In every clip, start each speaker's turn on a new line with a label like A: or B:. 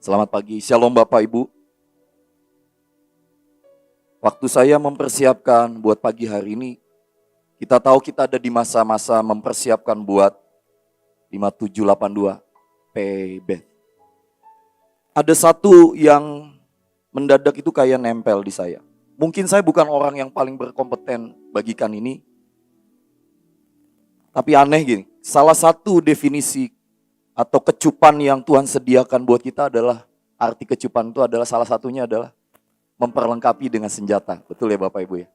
A: Selamat pagi, Shalom Bapak Ibu. Waktu saya mempersiapkan buat pagi hari ini, kita tahu kita ada di masa-masa mempersiapkan buat 5782 PB. Ada satu yang mendadak itu kayak nempel di saya. Mungkin saya bukan orang yang paling berkompeten bagikan ini, tapi aneh gini, salah satu definisi atau kecupan yang Tuhan sediakan buat kita adalah, arti kecupan itu adalah salah satunya adalah memperlengkapi dengan senjata. Betul ya Bapak Ibu ya?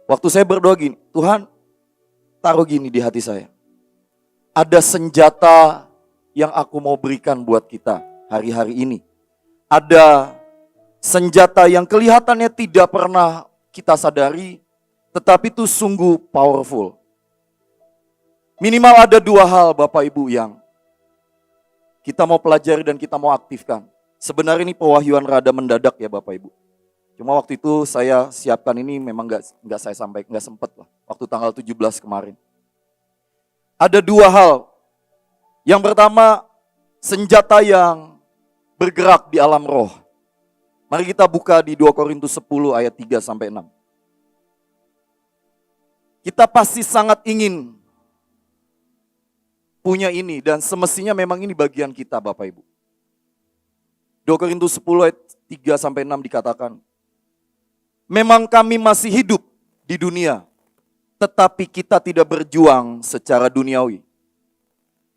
A: Waktu saya berdoa gini, Tuhan taruh gini di hati saya. Ada senjata yang aku mau berikan buat kita hari-hari ini. Ada senjata yang kelihatannya tidak pernah kita sadari, tetapi itu sungguh powerful. Minimal ada dua hal Bapak Ibu yang kita mau pelajari dan kita mau aktifkan. Sebenarnya ini pewahyuan rada mendadak ya Bapak Ibu. Cuma waktu itu saya siapkan ini memang nggak saya sampaikan, nggak sempat lah. Waktu tanggal 17 kemarin. Ada dua hal. Yang pertama, senjata yang bergerak di alam roh. Mari kita buka di 2 Korintus 10 ayat 3 sampai 6. Kita pasti sangat ingin punya ini dan semestinya memang ini bagian kita Bapak Ibu. 2 Korintus 10 ayat 3 sampai 6 dikatakan, memang kami masih hidup di dunia, tetapi kita tidak berjuang secara duniawi.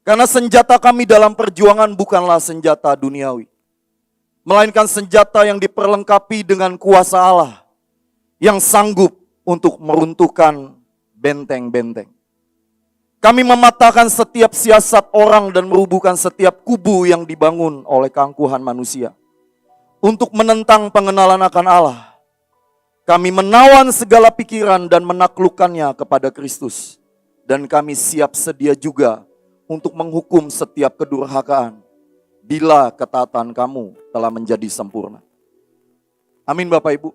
A: Karena senjata kami dalam perjuangan bukanlah senjata duniawi, melainkan senjata yang diperlengkapi dengan kuasa Allah, yang sanggup untuk meruntuhkan benteng-benteng. Kami mematahkan setiap siasat orang dan merubuhkan setiap kubu yang dibangun oleh keangkuhan manusia. Untuk menentang pengenalan akan Allah, kami menawan segala pikiran dan menaklukkannya kepada Kristus. Dan kami siap sedia juga untuk menghukum setiap kedurhakaan bila ketaatan kamu telah menjadi sempurna. Amin Bapak Ibu.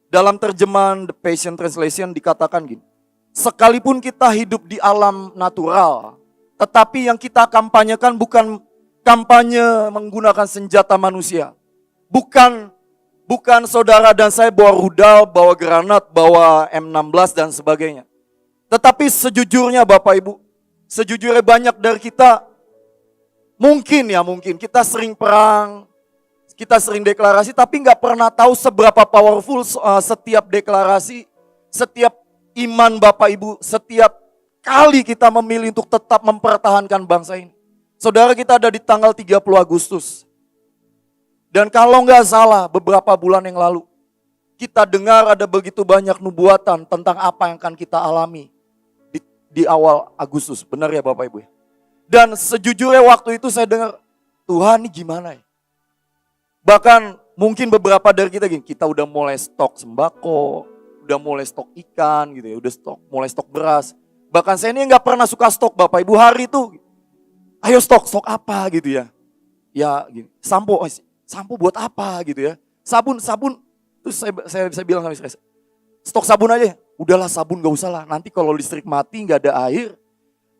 A: Dalam terjemahan The Passion Translation dikatakan gini, sekalipun kita hidup di alam natural, tetapi yang kita kampanyekan bukan kampanye menggunakan senjata manusia. Bukan saudara dan saya bawa rudal, bawa granat, bawa M16 dan sebagainya. Tetapi sejujurnya Bapak Ibu, sejujurnya banyak dari kita, mungkin kita sering perang, kita sering deklarasi, tapi nggak pernah tahu seberapa powerful setiap deklarasi, setiap iman Bapak Ibu, setiap kali kita memilih untuk tetap mempertahankan bangsa ini. Saudara, kita ada di tanggal 30 Agustus. Dan kalau nggak salah beberapa bulan yang lalu, kita dengar ada begitu banyak nubuatan tentang apa yang akan kita alami di awal Agustus. Benar ya Bapak Ibu? Dan sejujurnya waktu itu saya dengar, Tuhan ini gimana ya? Bahkan mungkin beberapa dari kita gini, kita udah mulai stok sembako, udah mulai stok ikan gitu ya, mulai stok beras. Bahkan saya ini nggak pernah suka stok Bapak Ibu, hari itu, ayo stok apa gitu ya. Ya gini, sampo buat apa gitu ya. Sabun, terus saya bilang sama istri saya, stok sabun aja. Udahlah sabun gak usah lah, nanti kalau listrik mati gak ada air,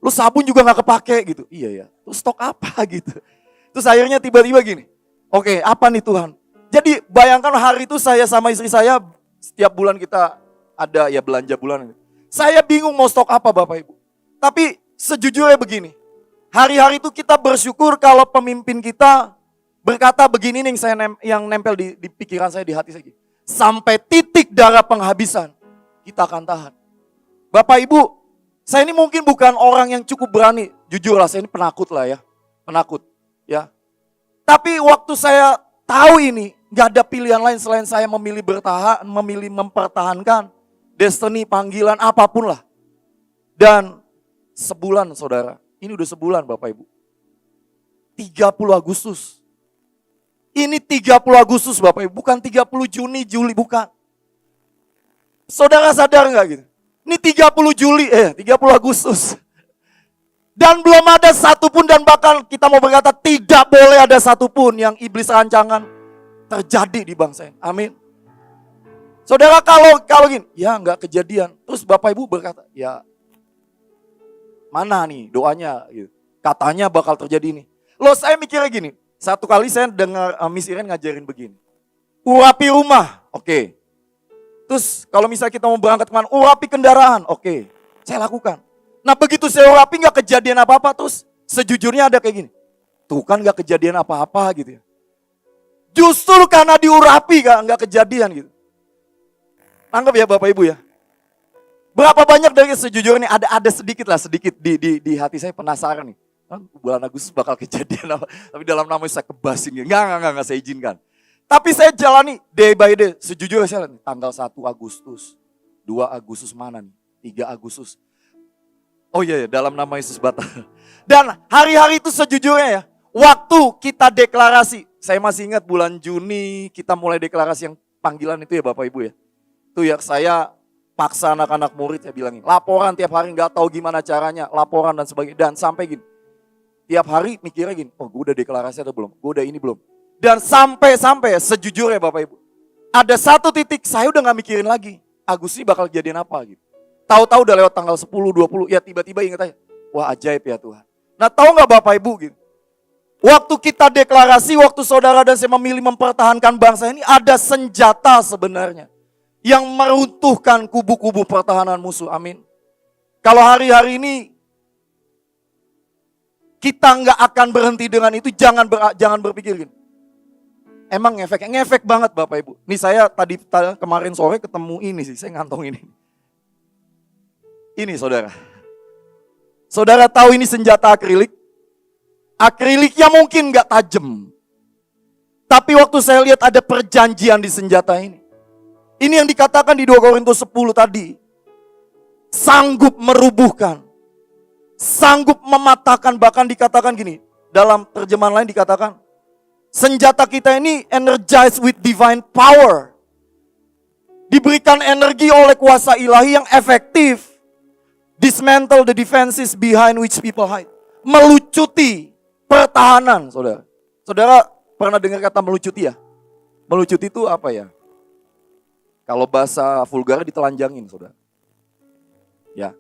A: lu sabun juga gak kepake gitu. Iya ya, terus stok apa gitu. Terus akhirnya tiba-tiba gini, oke, apa nih Tuhan. Jadi bayangkan hari itu saya sama istri saya, setiap bulan kita ada ya belanja bulanan. Saya bingung mau stok apa Bapak Ibu. Tapi sejujurnya begini, hari-hari itu kita bersyukur kalau pemimpin kita berkata begini nih yang nempel di pikiran saya, di hati saya. Sampai titik darah penghabisan, kita akan tahan. Bapak Ibu, saya ini mungkin bukan orang yang cukup berani. Jujur lah, saya ini penakut lah ya. Penakut ya. Tapi waktu saya tahu ini, gak ada pilihan lain selain saya memilih mempertahankan destiny, panggilan, apapun lah. Dan sebulan saudara, ini udah sebulan Bapak Ibu. 30 Agustus. Ini 30 Agustus Bapak Ibu, bukan 30 Juni, Juli, bukan. Saudara sadar gak gitu? Ini 30 Agustus. Dan belum ada satupun, dan bahkan kita mau berkata tidak boleh ada satupun yang iblis rancangan terjadi di bangsa ini. Amin. Saudara, kalau gini, ya nggak kejadian. Terus Bapak Ibu berkata, ya mana nih doanya? Gitu. Katanya bakal terjadi ini. Loh, saya mikirnya gini, Satu kali saya dengar Miss Iren ngajarin begini. Urapi rumah, oke. Terus kalau misalnya kita mau berangkat kemana, urapi kendaraan, oke. Saya lakukan. Nah begitu saya urapi gak kejadian apa-apa, terus sejujurnya ada kayak gini. Tuh kan gak kejadian apa-apa gitu ya. Justru karena diurapi gak kejadian gitu. Anggap ya Bapak Ibu ya. Berapa banyak dari sejujurnya ada sedikit di hati saya penasaran nih. Bulan Agustus bakal kejadian apa. Tapi dalam nama saya kebasin. Enggak saya izinkan. Tapi saya jalani day by day. Sejujurnya saya tanggal 1 Agustus. 2 Agustus mana nih? 3 Agustus. Oh iya, dalam nama Yesus Batal. Dan hari-hari itu sejujurnya ya. Waktu kita deklarasi. Saya masih ingat bulan Juni kita mulai deklarasi yang panggilan itu ya Bapak Ibu ya. Itu ya saya paksa anak-anak murid saya bilangin. Laporan tiap hari gak tahu gimana caranya. Laporan dan sebagainya. Dan sampai gini. Tiap hari mikirnya gini. Oh gue udah deklarasi atau belum? Gue udah ini belum? Dan sampai sejujurnya Bapak Ibu. Ada satu titik saya udah gak mikirin lagi. Agustus bakal kejadian apa gitu. Tahu-tahu udah lewat tanggal 10, 20. Ya tiba-tiba ingat aja. Wah ajaib ya Tuhan. Nah tahu gak Bapak Ibu gitu. Waktu kita deklarasi, waktu saudara dan saya memilih mempertahankan bangsa ini, ada senjata sebenarnya yang meruntuhkan kubu-kubu pertahanan musuh. Amin. Kalau hari-hari ini kita nggak akan berhenti dengan itu, jangan berpikir gini. Emang ngefek banget Bapak Ibu. Nih saya kemarin sore ketemu ini sih, saya ngantong ini. Ini saudara. Saudara tahu ini senjata akrilik? Akriliknya mungkin gak tajam. Tapi waktu saya lihat ada perjanjian di senjata ini. Ini yang dikatakan di 2 Korintus 10 tadi. Sanggup merubuhkan. Sanggup mematahkan, bahkan dikatakan gini. Dalam terjemahan lain dikatakan. Senjata kita ini energized with divine power. Diberikan energi oleh kuasa ilahi yang efektif. Dismantle the defenses behind which people hide. Melucuti pertahanan, saudara. Saudara pernah dengar kata melucuti ya? Melucuti itu apa ya? Kalau bahasa vulgar ditelanjangin, saudara. Ya.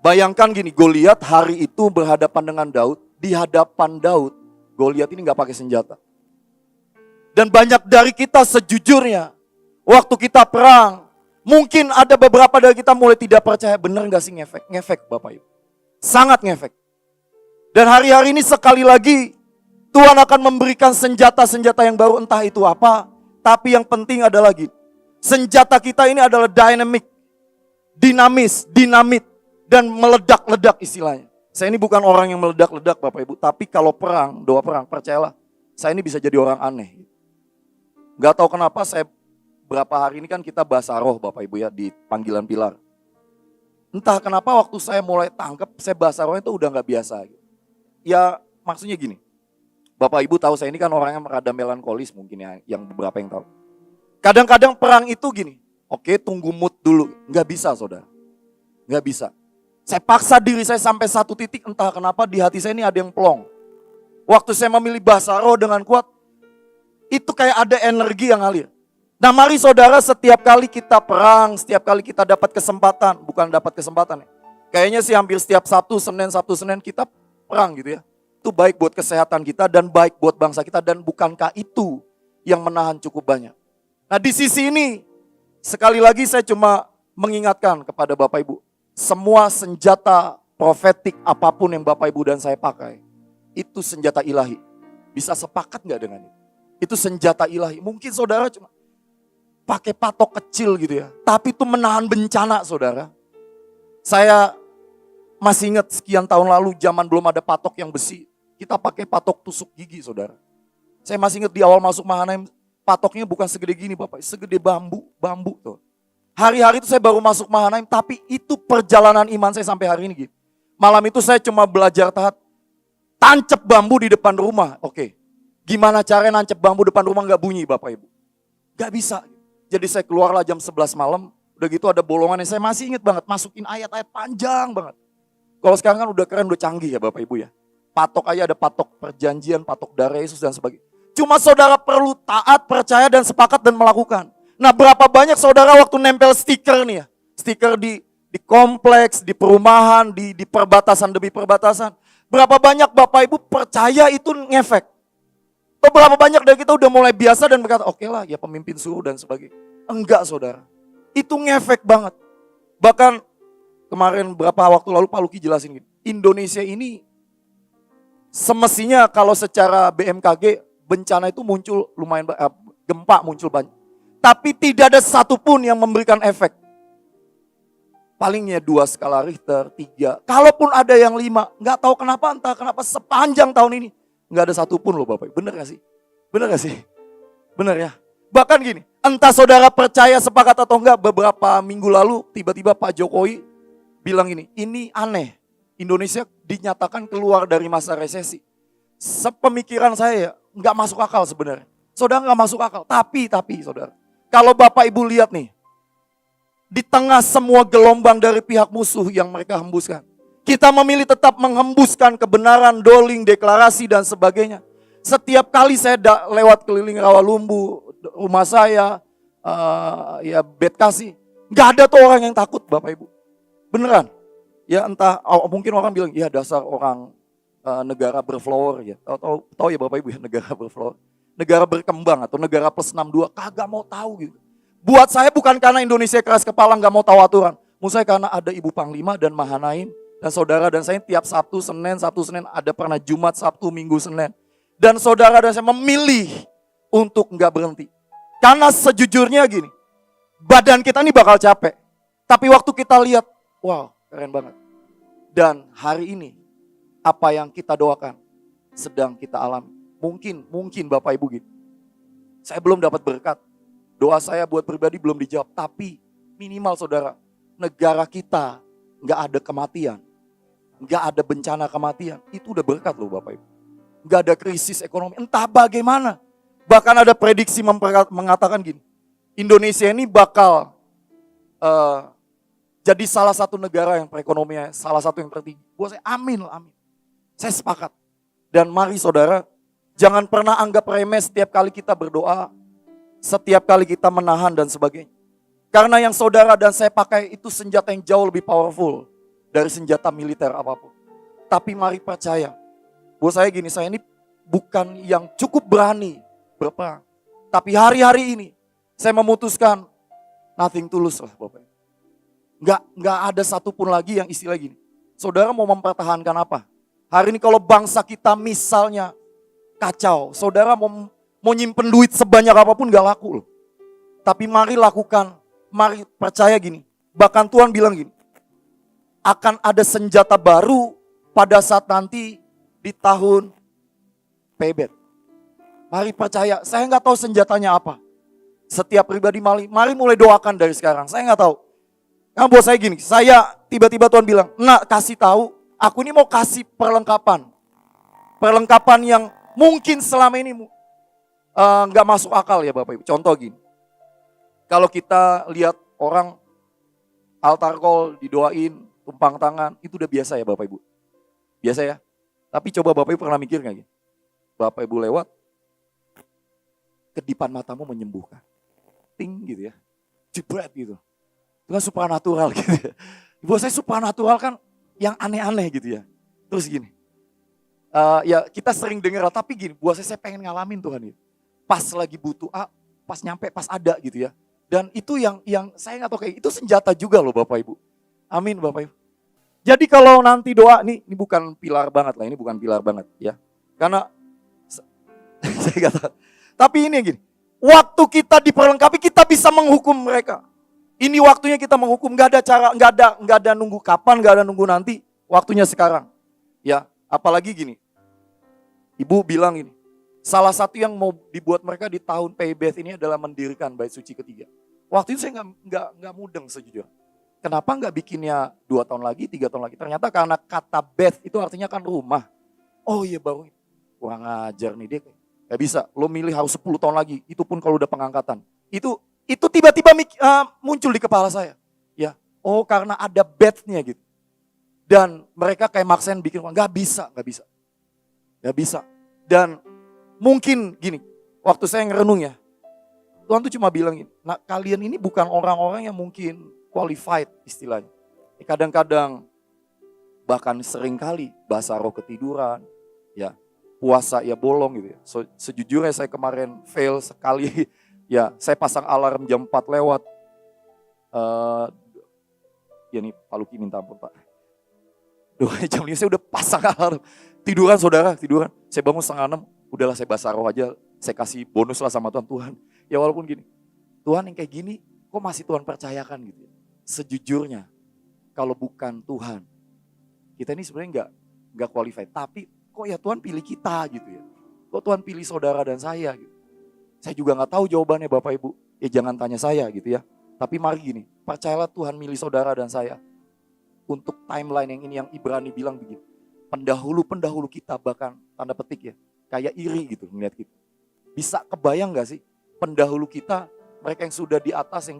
A: Bayangkan gini, Goliat hari itu berhadapan dengan Daud. Di hadapan Daud, Goliat ini gak pakai senjata. Dan banyak dari kita sejujurnya, waktu kita perang, mungkin ada beberapa dari kita mulai tidak percaya, bener gak sih ngefek? Ngefek Bapak Ibu. Sangat ngefek. Dan hari-hari ini sekali lagi Tuhan akan memberikan senjata-senjata yang baru, entah itu apa. Tapi yang penting adalah gini. Senjata kita ini adalah dinamis, dinamit, dan meledak-ledak istilahnya. Saya ini bukan orang yang meledak-ledak Bapak Ibu. Tapi kalau perang, doa perang, percayalah. Saya ini bisa jadi orang aneh. Gak tahu kenapa berapa hari ini kan kita bahasa roh Bapak Ibu ya di panggilan pilar. Entah kenapa waktu saya mulai tangkap, saya bahasa rohnya itu udah gak biasa. Ya maksudnya gini, Bapak Ibu tahu saya ini kan orang yang rada melankolis mungkin ya, yang beberapa yang tahu. Kadang-kadang perang itu gini, oke tunggu mood dulu, gak bisa saudara. Gak bisa. Saya paksa diri saya sampai satu titik, entah kenapa di hati saya ini ada yang plong. Waktu saya memilih bahasa roh dengan kuat, itu kayak ada energi yang ngalir. Nah mari saudara, setiap kali kita perang, setiap kali kita dapat kesempatan, bukan dapat kesempatan ya. Kayaknya sih hampir setiap Sabtu, Senin kita perang gitu ya. Itu baik buat kesehatan kita dan baik buat bangsa kita, dan bukankah itu yang menahan cukup banyak. Nah di sisi ini, sekali lagi saya cuma mengingatkan kepada Bapak Ibu, semua senjata profetik apapun yang Bapak Ibu dan saya pakai, itu senjata ilahi. Bisa sepakat gak dengan itu? Itu senjata ilahi. Mungkin saudara cuma pakai patok kecil gitu ya, tapi itu menahan bencana saudara. Saya masih ingat sekian tahun lalu zaman belum ada patok yang besi. Kita pakai patok tusuk gigi saudara. Saya masih ingat di awal masuk Mahanaim, patoknya bukan segede gini Bapak, segede bambu tuh. Hari-hari itu saya baru masuk Mahanaim, tapi itu perjalanan iman saya sampai hari ini gitu. Malam itu saya cuma belajar tancap bambu di depan rumah. Oke, gimana caranya nancep bambu depan rumah gak bunyi Bapak Ibu? Gak bisa. Jadi saya keluarlah jam 11 malam, udah gitu ada bolongan yang saya masih ingat banget, masukin ayat-ayat panjang banget. Kalau sekarang kan udah keren, udah canggih ya Bapak Ibu ya. Patok aja ada patok perjanjian, patok darah Yesus dan sebagainya. Cuma saudara perlu taat, percaya dan sepakat dan melakukan. Nah berapa banyak saudara waktu nempel stiker nih ya. Stiker di kompleks, di perumahan, di perbatasan demi perbatasan. Berapa banyak Bapak Ibu percaya itu ngefek. Atau berapa banyak dari kita udah mulai biasa dan berkata, oke lah ya pemimpin suruh dan sebagainya. Enggak saudara, itu ngefek banget. Bahkan kemarin berapa waktu lalu Pak Luki jelasin gini, Indonesia ini semestinya kalau secara BMKG bencana itu muncul lumayan, gempa muncul banyak. Tapi tidak ada satupun yang memberikan efek. Palingnya 2 skala Richter, 3. Kalaupun ada yang 5, nggak tahu kenapa, entah kenapa sepanjang tahun ini nggak ada satupun loh Bapak. Bener gak sih? Bener gak sih? Bener ya? Bahkan gini, entah saudara percaya sepakat atau enggak, beberapa minggu lalu tiba-tiba Pak Jokowi bilang ini aneh. Indonesia dinyatakan keluar dari masa resesi. Sepemikiran saya ya, nggak masuk akal sebenarnya. Saudara nggak masuk akal. Tapi saudara, kalau Bapak Ibu lihat nih, di tengah semua gelombang dari pihak musuh yang mereka hembuskan, kita memilih tetap menghembuskan kebenaran, doling, deklarasi dan sebagainya. Setiap kali saya lewat keliling Rawalumbu, rumah saya, ya Betkasi, nggak ada tuh orang yang takut Bapak Ibu. Beneran. Ya entah, mungkin orang bilang, ya dasar orang negara berflower ya. Tahu ya Bapak Ibu ya, negara berflower. Negara berkembang atau negara plus 62, kagak mau tahu gitu. Buat saya bukan karena Indonesia keras kepala gak mau tahu aturan. Menurut saya karena ada Ibu Panglima dan Mahanaim dan saudara dan saya tiap Sabtu, Senin, ada pernah Jumat, Sabtu, Minggu, Senin. Dan saudara dan saya memilih untuk gak berhenti. Karena sejujurnya gini, badan kita ini bakal capek. Tapi waktu kita lihat, wow keren banget. Dan hari ini, apa yang kita doakan sedang kita alami. Mungkin Bapak Ibu gitu. Saya belum dapat berkat. Doa saya buat pribadi belum dijawab. Tapi minimal saudara, negara kita gak ada kematian. Gak ada bencana kematian. Itu udah berkat loh Bapak Ibu. Gak ada krisis ekonomi. Entah bagaimana. Bahkan ada prediksi mengatakan gini. Indonesia ini bakal jadi salah satu negara yang perekonomiannya salah satu yang tertinggi. Buat saya amin. Saya sepakat. Dan mari saudara, jangan pernah anggap remeh setiap kali kita berdoa. Setiap kali kita menahan dan sebagainya. Karena yang saudara dan saya pakai itu senjata yang jauh lebih powerful dari senjata militer apapun. Tapi mari percaya. Buat saya gini, saya ini bukan yang cukup berani berperang. Tapi hari-hari ini saya memutuskan nothing tulus lah Bapak. Nggak ada satupun lagi yang istilah gini. Saudara mau mempertahankan apa? Hari ini kalau bangsa kita misalnya kacau, saudara mau nyimpen duit sebanyak apapun gak laku loh. Tapi mari lakukan, mari percaya gini. Bahkan Tuhan bilang gini, akan ada senjata baru pada saat nanti di tahun payback. Mari percaya, saya gak tahu senjatanya apa. Setiap pribadi mari mulai doakan dari sekarang, saya gak tahu. Karena buat saya gini, saya tiba-tiba Tuhan bilang, nak kasih tahu, aku ini mau kasih perlengkapan. Perlengkapan yang mungkin selama ini nggak masuk akal ya Bapak Ibu. Contoh gini, kalau kita lihat orang altar call didoain, tumpang tangan, itu udah biasa ya Bapak Ibu. Biasa ya. Tapi coba Bapak Ibu pernah mikir nggak gitu? Bapak Ibu lewat, kedipan matamu menyembuhkan. Ting gitu ya. Jebret gitu. Itu kan supranatural gitu ya. Buat saya supranatural kan yang aneh-aneh gitu ya. Terus gini, ya kita sering dengar, tapi gini, buat saya pengen ngalamin Tuhan gitu. Pas lagi butuh pas nyampe, pas ada gitu ya. Dan itu yang saya nggak tahu kayak itu senjata juga loh Bapak Ibu. Amin Bapak Ibu. Jadi kalau nanti doa, ini bukan pilar banget lah, ini bukan pilar banget ya. Karena saya nggak tahu. Tapi ini yang gini, waktu kita diperlengkapi kita bisa menghukum mereka. Ini waktunya kita menghukum, nggak ada cara, nggak ada nunggu kapan, nggak ada nunggu nanti, waktunya sekarang. Ya, apalagi gini, Ibu bilang ini. Salah satu yang mau dibuat mereka di tahun payback ini adalah mendirikan bait suci ketiga. Waktu itu saya nggak mudeng sejujurnya. Kenapa nggak bikinnya 2 tahun lagi, 3 tahun lagi? Ternyata karena kata beth itu artinya kan rumah. Oh iya baru, kurang ajar nih dia. Gak bisa, lo milih harus 10 tahun lagi. Itu pun kalau udah pengangkatan. Itu tiba-tiba muncul di kepala saya. Ya, oh karena ada bethnya gitu. Dan mereka kayak maksain bikin, nggak bisa. Dan mungkin gini, waktu saya ngerenung ya, Tuhan tuh cuma bilang gini, nah kalian ini bukan orang-orang yang mungkin qualified istilahnya. Kadang-kadang bahkan sering kali bahasa roh ketiduran, ya puasa ya bolong gitu ya. Sejujurnya saya kemarin fail sekali. Ya saya pasang alarm jam 4 lewat. Ya nih Pak Luki minta ampun Pak. Jam 5 saya udah pasang alarm. Tiduran saudara, tiduran. Saya bangun 5:30, udahlah saya bahasa roh aja. Saya kasih bonus lah sama Tuhan. Tuhan, ya walaupun gini. Tuhan yang kayak gini, kok masih Tuhan percayakan gitu ya. Sejujurnya, kalau bukan Tuhan, kita ini sebenarnya nggak qualified. Tapi kok ya Tuhan pilih kita gitu ya. Kok Tuhan pilih saudara dan saya gitu. Saya juga nggak tahu jawabannya Bapak Ibu. Ya jangan tanya saya gitu ya. Tapi mari gini, percayalah Tuhan milih saudara dan saya. Untuk timeline yang ini yang Ibrani bilang begini. Pendahulu-pendahulu kita bahkan tanda petik ya. Kayak iri gitu melihat kita. Bisa kebayang gak sih pendahulu kita, mereka yang sudah di atas,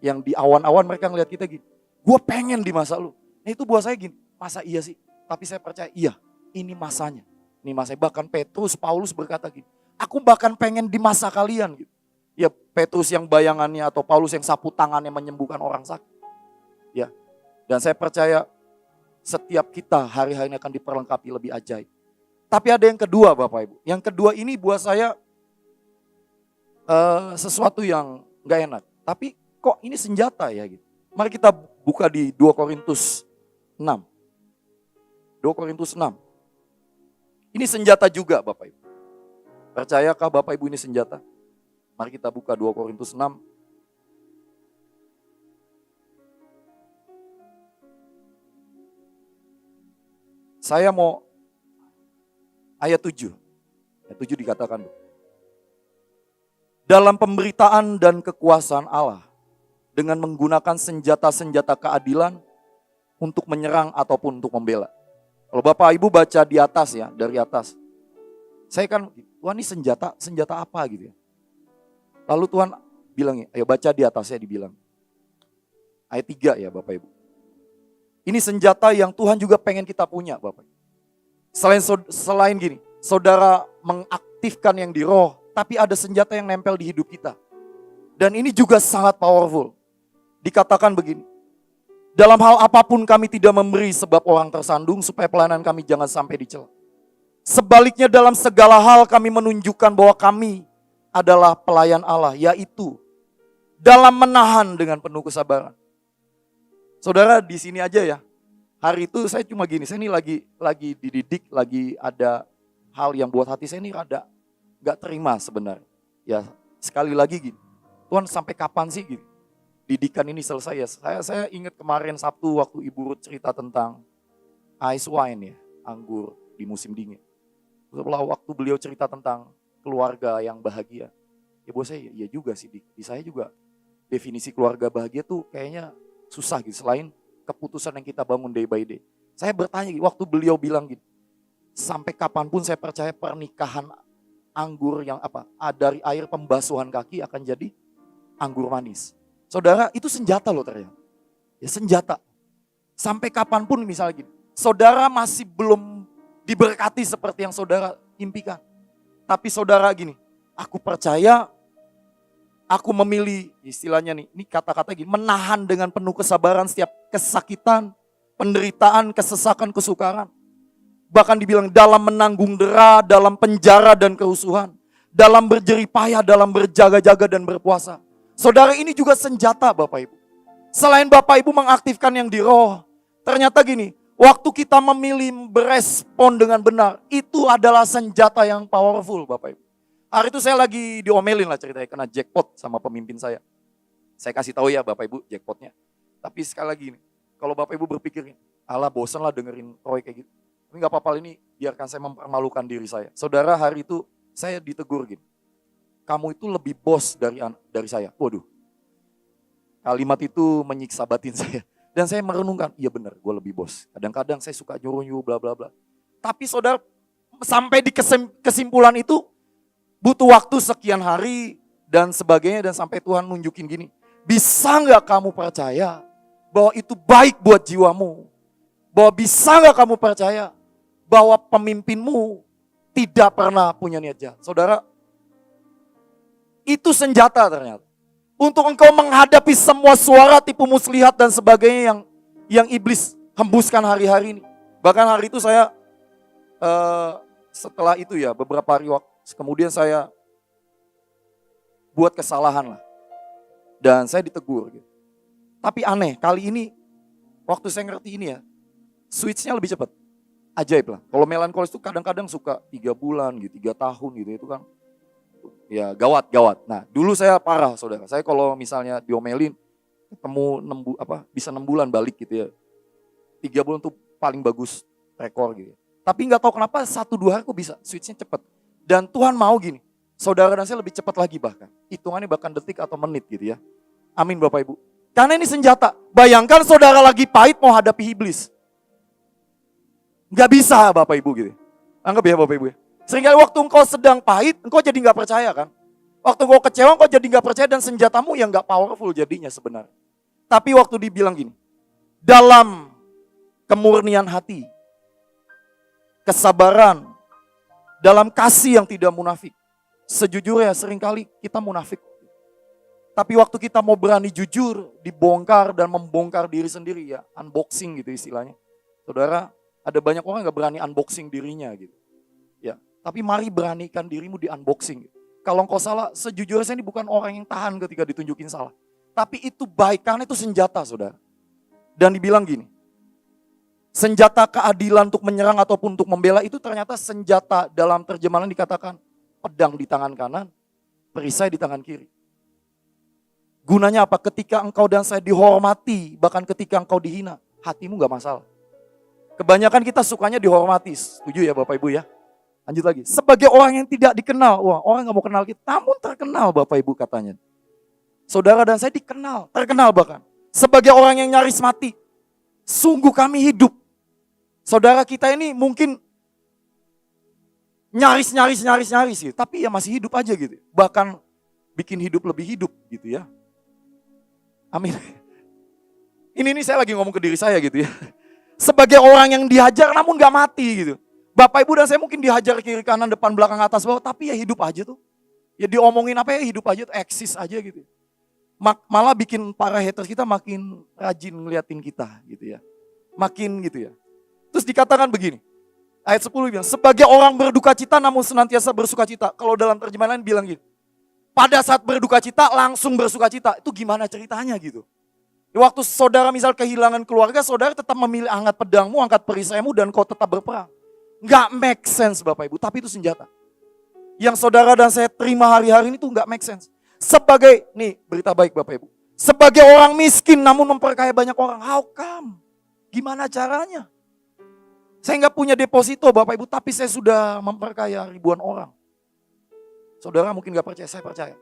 A: yang di awan-awan mereka ngeliat kita gini. Gue pengen di masa lu. Nah itu buat saya gini, masa iya sih? Tapi saya percaya iya, ini masanya. Ini masanya. Bahkan Petrus, Paulus berkata gini. Aku bahkan pengen di masa kalian gitu. Ya Petrus yang bayangannya atau Paulus yang sapu tangannya menyembuhkan orang sakit. Ya. Dan saya percaya setiap kita hari-hari ini akan diperlengkapi lebih ajaib. Tapi ada yang kedua Bapak Ibu. Yang kedua ini buat saya sesuatu yang gak enak. Tapi kok ini senjata ya gitu. Mari kita buka di 2 Korintus 6. 2 Korintus 6. Ini senjata juga Bapak Ibu. Percayakah Bapak Ibu ini senjata? Mari kita buka 2 Korintus 6. Saya mau ayat 7. Ayat 7 dikatakan. Dalam pemberitaan dan kekuasaan Allah, dengan menggunakan senjata-senjata keadilan untuk menyerang ataupun untuk membela. Kalau Bapak Ibu baca di atas ya, dari atas. Saya kan, Tuhan ini senjata apa gitu ya. Lalu Tuhan bilang, ayo baca di atasnya dibilang. Ayat 3 ya Bapak Ibu. Ini senjata yang Tuhan juga pengen kita punya Bapak. Selain gini, saudara mengaktifkan yang di roh, tapi ada senjata yang nempel di hidup kita. Dan ini juga sangat powerful. Dikatakan begini, dalam hal apapun kami tidak memberi sebab orang tersandung supaya pelayanan kami jangan sampai dicela. Sebaliknya dalam segala hal kami menunjukkan bahwa kami adalah pelayan Allah, yaitu dalam menahan dengan penuh kesabaran. Saudara di sini aja ya. Hari itu saya cuma gini, saya ini lagi dididik, lagi ada hal yang buat hati saya ini rada gak terima sebenarnya. Ya sekali lagi gini, Tuhan sampai kapan sih gitu? Didikan ini selesai ya. Saya ingat kemarin Sabtu waktu Ibu Ruth cerita tentang ice wine ya, anggur di musim dingin. Setelah waktu beliau cerita tentang keluarga yang bahagia. Ya buat saya ya juga sih, di saya juga definisi keluarga bahagia tuh kayaknya susah gitu, selain keputusan yang kita bangun day by day. Saya bertanya waktu beliau bilang gitu, sampai kapanpun saya percaya pernikahan anggur yang dari air pembasuhan kaki akan jadi anggur manis. Saudara itu senjata loh ternyata. Ya senjata. Sampai kapanpun misalnya gini, saudara masih belum diberkati seperti yang saudara impikan. Tapi saudara gini, aku percaya aku memilih istilahnya ini kata-kata gini, menahan dengan penuh kesabaran setiap kesakitan, penderitaan, kesesakan, kesukaran. Bahkan dibilang dalam menanggung dera, dalam penjara dan kerusuhan, dalam berjerih payah, dalam berjaga-jaga dan berpuasa. Saudara ini juga senjata Bapak Ibu. Selain Bapak Ibu mengaktifkan yang di roh, ternyata gini, waktu kita memilih berespon dengan benar, itu adalah senjata yang powerful Bapak Ibu. Hari itu saya lagi diomelin lah ceritanya, kena jackpot sama pemimpin saya. Saya kasih tahu ya Bapak Ibu jackpotnya. Tapi sekali lagi nih, kalau Bapak Ibu berpikir, alah bosan lah dengerin Roy kayak gitu. Tapi gak apa-apa ini, biarkan saya mempermalukan diri saya. Saudara hari itu saya ditegur gini, kamu itu lebih bos dari saya. Waduh, kalimat itu menyiksa batin saya. Dan saya merenungkan, iya benar gue lebih bos. Kadang-kadang saya suka nyuruh-nyuruh bla bla bla. Tapi saudara sampai di kesimpulan itu, butuh waktu sekian hari dan sebagainya dan sampai Tuhan nunjukin gini. Bisa gak kamu percaya bahwa itu baik buat jiwamu? Bahwa bisa gak kamu percaya bahwa pemimpinmu tidak pernah punya niat jahat? Saudara, itu senjata ternyata. Untuk engkau menghadapi semua suara tipu muslihat dan sebagainya yang iblis hembuskan hari-hari ini. Bahkan hari itu saya setelah itu ya beberapa hari kemudian saya buat kesalahan lah. Dan saya ditegur gitu. Tapi aneh, kali ini waktu saya ngerti ini ya, switch-nya lebih cepat. Ajaib lah. Kalau melankolis itu kadang-kadang suka 3 bulan gitu, 3 tahun gitu, itu kan ya gawat. Nah dulu saya parah saudara, saya kalau misalnya diomelin, ketemu bisa 6 bulan balik gitu ya. 3 bulan tuh paling bagus rekor gitu. Tapi nggak tahu kenapa 1-2 hari kok bisa switch-nya cepat. Dan Tuhan mau gini, saudara dan saya lebih cepat lagi bahkan. Hitungannya bahkan detik atau menit gitu ya. Amin Bapak Ibu. Karena ini senjata. Bayangkan saudara lagi pahit mau hadapi iblis. Nggak bisa Bapak Ibu gitu. Anggap ya Bapak Ibu ya. Seringkali waktu engkau sedang pahit, engkau jadi nggak percaya kan. Waktu engkau kecewa, engkau jadi nggak percaya dan senjatamu yang nggak powerful jadinya sebenarnya. Tapi waktu dibilang gini, dalam kemurnian hati, kesabaran, dalam kasih yang tidak munafik. Sejujurnya seringkali kita munafik. Tapi waktu kita mau berani jujur, dibongkar dan membongkar diri sendiri ya, unboxing gitu istilahnya. Saudara, ada banyak orang gak berani unboxing dirinya gitu. Ya, tapi mari beranikan dirimu di unboxing. Kalau engkau salah, sejujurnya saya ini bukan orang yang tahan ketika ditunjukin salah. Tapi itu baik karena itu senjata saudara. Dan dibilang gini, senjata keadilan untuk menyerang ataupun untuk membela itu ternyata senjata dalam terjemahan dikatakan pedang di tangan kanan, perisai di tangan kiri. Gunanya apa? Ketika engkau dan saya dihormati, bahkan ketika engkau dihina, hatimu gak masalah. Kebanyakan kita sukanya dihormati, setuju ya Bapak Ibu ya? Lanjut lagi, sebagai orang yang tidak dikenal, wah orang gak mau kenal kita, namun terkenal Bapak Ibu katanya. Saudara dan saya dikenal, terkenal bahkan. Sebagai orang yang nyaris mati, sungguh kami hidup. Saudara kita ini mungkin nyaris gitu, tapi ya masih hidup aja gitu. Bahkan bikin hidup lebih hidup gitu ya. Amin. Ini saya lagi ngomong ke diri saya gitu ya. Sebagai orang yang dihajar namun gak mati gitu. Bapak Ibu dan saya mungkin dihajar kiri kanan depan belakang atas bawah, tapi ya hidup aja tuh. Ya diomongin apa ya hidup aja tuh, eksis aja gitu. Malah bikin para haters kita makin rajin ngeliatin kita gitu ya. Makin gitu ya. Terus dikatakan begini. Ayat 10 bilang, sebagai orang berduka cita namun senantiasa bersuka cita. Kalau dalam terjemahan lain bilang gitu. Pada saat berduka cita langsung bersuka cita. Itu gimana ceritanya gitu. Waktu saudara misal kehilangan keluarga, saudara tetap memilih angkat pedangmu, angkat perisaimu dan kau tetap berperang. Nggak make sense Bapak Ibu, tapi itu senjata. Yang saudara dan saya terima hari-hari ini tuh nggak make sense. Sebagai, nih berita baik Bapak Ibu. Sebagai orang miskin namun memperkaya banyak orang. How come? Gimana caranya? Saya nggak punya deposito Bapak Ibu, tapi saya sudah memperkaya ribuan orang. Saudara mungkin gak percaya, saya percaya.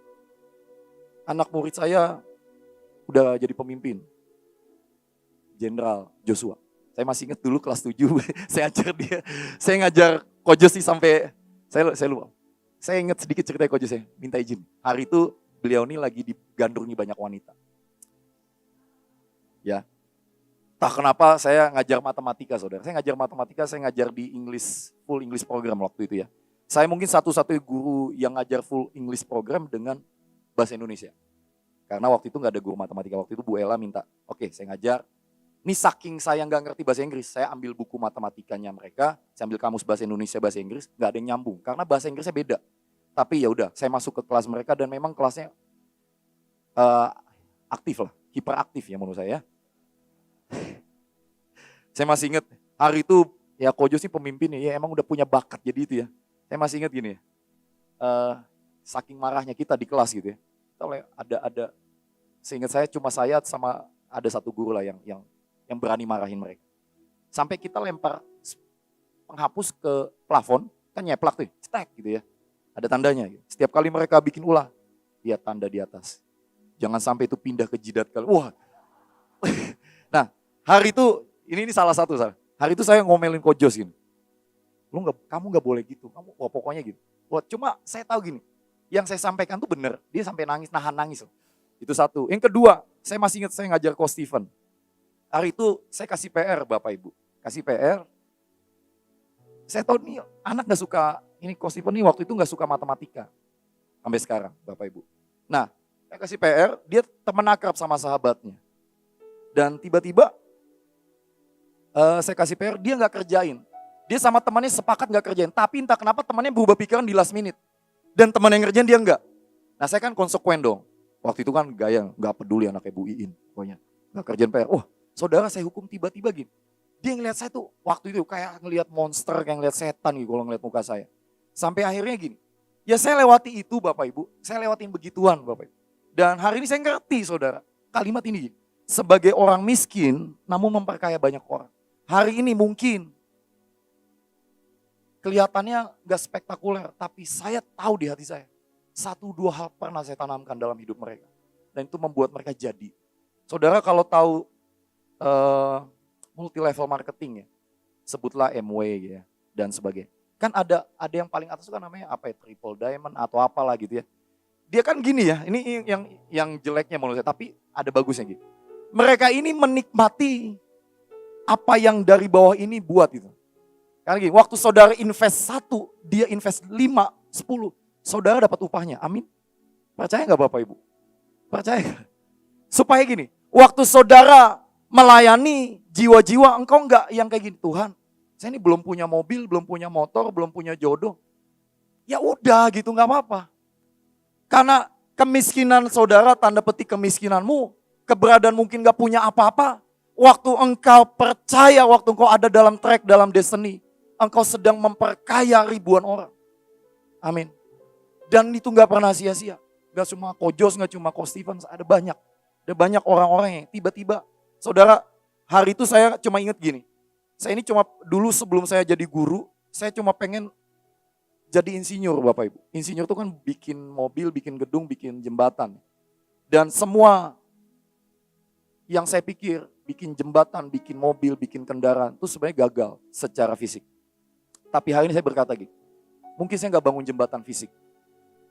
A: Anak murid saya udah jadi pemimpin. Jenderal Joshua. Saya masih ingat dulu kelas 7, saya ajar dia. Saya ngajar Ko Jos sih sampai, saya lupa. Saya ingat sedikit cerita Ko Jos, saya minta izin. Hari itu beliau ini lagi digandrungi banyak wanita. Ya, entah kenapa saya ngajar matematika saudara. Saya ngajar matematika, saya ngajar di full English program waktu itu ya. Saya mungkin satu-satunya guru yang ngajar full English program dengan bahasa Indonesia. Karena waktu itu gak ada guru matematika, waktu itu Bu Ella minta, oke saya ngajar. Ini saking saya gak ngerti bahasa Inggris, saya ambil buku matematikanya mereka, saya ambil kamus bahasa Indonesia, bahasa Inggris, gak ada yang nyambung. Karena bahasa Inggrisnya beda. Tapi ya udah, saya masuk ke kelas mereka dan memang kelasnya aktif lah, hiperaktif ya menurut saya. Saya masih ingat hari itu ya Ko Jos sih pemimpin ya emang udah punya bakat jadi itu ya. Saya masih ingat gini ya, saking marahnya kita di kelas gitu ya. Ada, seingat saya cuma saya sama ada satu guru lah yang berani marahin mereka. Sampai kita lempar penghapus ke plafon, kan nyeplak tuh, cetek gitu ya. Ada tandanya gitu. Setiap kali mereka bikin ulah, lihat tanda di atas. Jangan sampai itu pindah ke jidat kalian. Wah. Nah, hari itu, ini salah satu. Hari itu saya ngomelin Ko Jos gini. Kamu gak boleh gitu, wah pokoknya gitu. Wah, cuma saya tahu gini, yang saya sampaikan tuh benar, dia sampai nangis, nahan nangis loh. Itu satu. Yang kedua, saya masih ingat saya ngajar Ko Stephen. Hari itu saya kasih PR Bapak Ibu, kasih PR. Saya tahu nih anak gak suka, ini Ko Stephen nih waktu itu gak suka matematika. Sampai sekarang Bapak Ibu. Nah, saya kasih PR, dia teman akrab sama sahabatnya. Dan tiba-tiba saya kasih PR, dia gak kerjain. Dia sama temannya sepakat gak kerjain. Tapi entah kenapa temannya berubah pikiran di last minute. Dan teman yang ngerjain dia enggak. Nah saya kan konsekuen dong. Waktu itu kan gaya gak peduli anak Ibu Iin. Pokoknya gak kerjain PR. Oh saudara saya hukum tiba-tiba gini. Dia ngeliat saya tuh waktu itu kayak ngeliat monster, kayak ngeliat setan gitu kalau ngeliat muka saya. Sampai akhirnya gini. Ya saya lewati itu Bapak Ibu. Saya lewatin begituan Bapak Ibu. Dan hari ini saya ngerti saudara. Kalimat ini gini. Sebagai orang miskin namun memperkaya banyak orang. Hari ini mungkin kelihatannya gak spektakuler, tapi saya tahu di hati saya. 1-2 hal pernah saya tanamkan dalam hidup mereka. Dan itu membuat mereka jadi. Saudara kalau tahu multi level marketing ya, sebutlah MW ya, dan sebagainya. Kan ada yang paling atas itu kan namanya apa ya, triple diamond atau apalah gitu ya. Dia kan gini ya, ini yang jeleknya menurut saya, tapi ada bagusnya gitu. Mereka ini menikmati apa yang dari bawah ini buat itu. Karena gini, waktu saudara invest 1, dia invest 5, 10, saudara dapat upahnya. Amin. Percaya gak Bapak Ibu? Percaya gak? Supaya gini, waktu saudara melayani jiwa-jiwa, engkau enggak yang kayak gini. Tuhan, saya ini belum punya mobil, belum punya motor, belum punya jodoh. Ya udah gitu, gak apa-apa. Karena kemiskinan saudara, tanda petik kemiskinanmu, keberadaan mungkin gak punya apa-apa. Waktu engkau percaya, waktu engkau ada dalam track, dalam destiny, engkau sedang memperkaya ribuan orang. Amin. Dan itu gak pernah sia-sia. Gak cuma Kojos, gak cuma Ko Stevens, ada banyak. Ada banyak orang-orang yang tiba-tiba. Saudara, hari itu saya cuma ingat gini. Saya ini cuma dulu sebelum saya jadi guru, saya cuma pengen jadi insinyur Bapak Ibu. Insinyur itu kan bikin mobil, bikin gedung, bikin jembatan. Dan semua yang saya pikir, bikin jembatan, bikin mobil, bikin kendaraan, itu sebenarnya gagal secara fisik. Tapi hari ini saya berkata gitu, mungkin saya gak bangun jembatan fisik,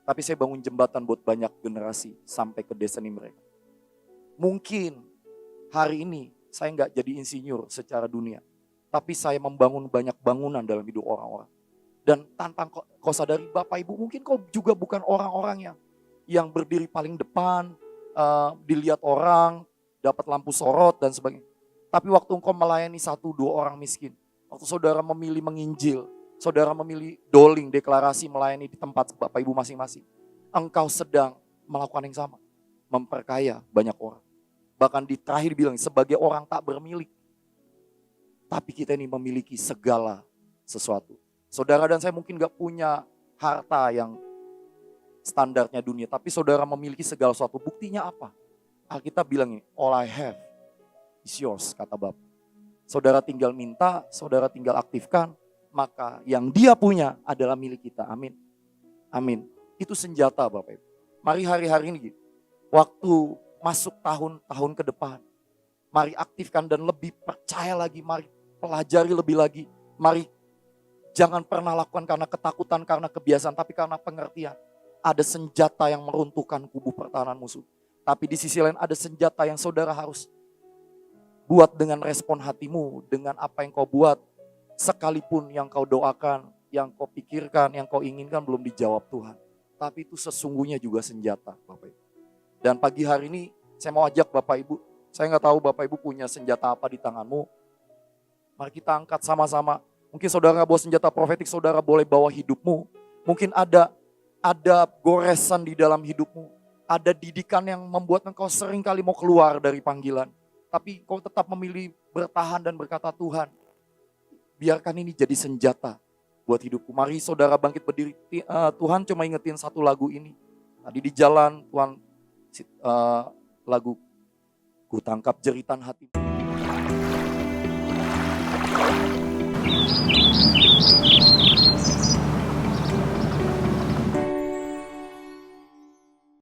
A: tapi saya bangun jembatan buat banyak generasi sampai ke destiny mereka. Mungkin hari ini saya gak jadi insinyur secara dunia, tapi saya membangun banyak bangunan dalam hidup orang-orang. Dan tanpa kau sadari Bapak Ibu, mungkin kau juga bukan orang-orang yang berdiri paling depan, dilihat orang, dapat lampu sorot dan sebagainya. Tapi waktu engkau melayani 1-2 orang miskin, waktu saudara memilih menginjil, saudara memilih doling, deklarasi melayani di tempat Bapak Ibu masing-masing, engkau sedang melakukan yang sama, memperkaya banyak orang. Bahkan di terakhir bilang, sebagai orang tak bermilik, tapi kita ini memiliki segala sesuatu. Saudara dan saya mungkin gak punya harta yang standarnya dunia, tapi saudara memiliki segala sesuatu. Buktinya apa? Alkitab bilang ini, all I have is yours, kata Bapak. Saudara tinggal minta, saudara tinggal aktifkan, maka yang dia punya adalah milik kita. Amin. Amin. Itu senjata Bapak Ibu. Mari hari-hari ini, waktu masuk tahun-tahun ke depan, mari aktifkan dan lebih percaya lagi, mari pelajari lebih lagi. Mari jangan pernah lakukan karena ketakutan, karena kebiasaan, tapi karena pengertian. Ada senjata yang meruntuhkan kubu pertahanan musuh. Tapi di sisi lain ada senjata yang saudara harus buat dengan respon hatimu, dengan apa yang kau buat. Sekalipun yang kau doakan, yang kau pikirkan, yang kau inginkan belum dijawab Tuhan. Tapi itu sesungguhnya juga senjata Bapak Ibu. Dan pagi hari ini saya mau ajak Bapak Ibu. Saya gak tahu Bapak Ibu punya senjata apa di tanganmu. Mari kita angkat sama-sama. Mungkin saudara gak bawa senjata profetik, saudara boleh bawa hidupmu. Mungkin ada goresan di dalam hidupmu. Ada didikan yang membuat engkau sering kali mau keluar dari panggilan. Tapi kau tetap memilih bertahan dan berkata, Tuhan, biarkan ini jadi senjata buat hidupku. Mari saudara bangkit berdiri. Tuhan cuma ingetin satu lagu ini. Tadi di jalan Tuhan lagu Ku Tangkap Jeritan Hati.